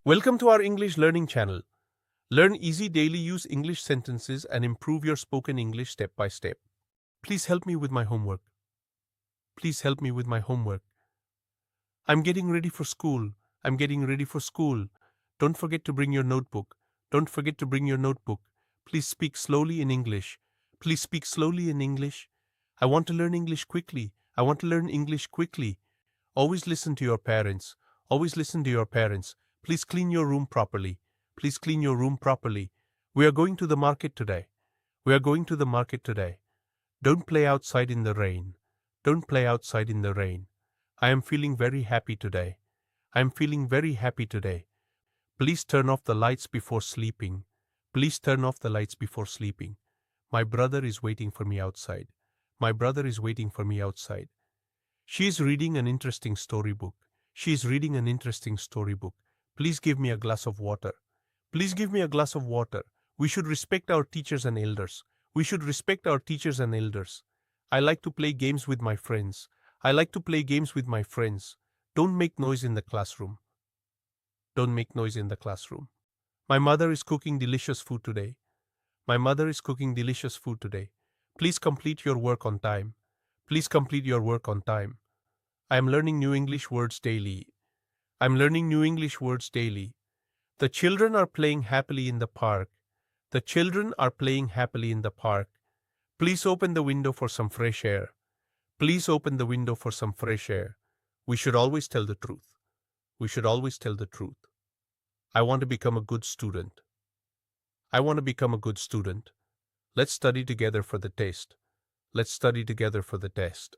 Welcome to our English learning channel. Learn easy daily use English sentences and improve your spoken English step by step. Please help me with my homework. Please help me with my homework. I'm getting ready for school. I'm getting ready for school. Don't forget to bring your notebook. Don't forget to bring your notebook. Please speak slowly in English. Please speak slowly in English. I want to learn English quickly. I want to learn English quickly. Always listen to your parents. Always listen to your parents. Please clean your room properly. Please clean your room properly. We are going to the market today. We are going to the market today. Don't play outside in the rain. Don't play outside in the rain. I am feeling very happy today. I am feeling very happy today. Please turn off the lights before sleeping. Please turn off the lights before sleeping. My brother is waiting for me outside. My brother is waiting for me outside. She is reading an interesting storybook. She is reading an interesting storybook. Please give me a glass of water. Please give me a glass of water. We should respect our teachers and elders. We should respect our teachers and elders. I like to play games with my friends. I like to play games with my friends. Don't make noise in the classroom. Don't make noise in the classroom. My mother is cooking delicious food today. My mother is cooking delicious food today. Please complete your work on time. Please complete your work on time. I am learning new English words daily. I'm learning new English words daily. The children are playing happily in the park. The children are playing happily in the park. Please open the window for some fresh air. Please open the window for some fresh air. We should always tell the truth. We should always tell the truth. I want to become a good student. I want to become a good student. Let's study together for the test. Let's study together for the test.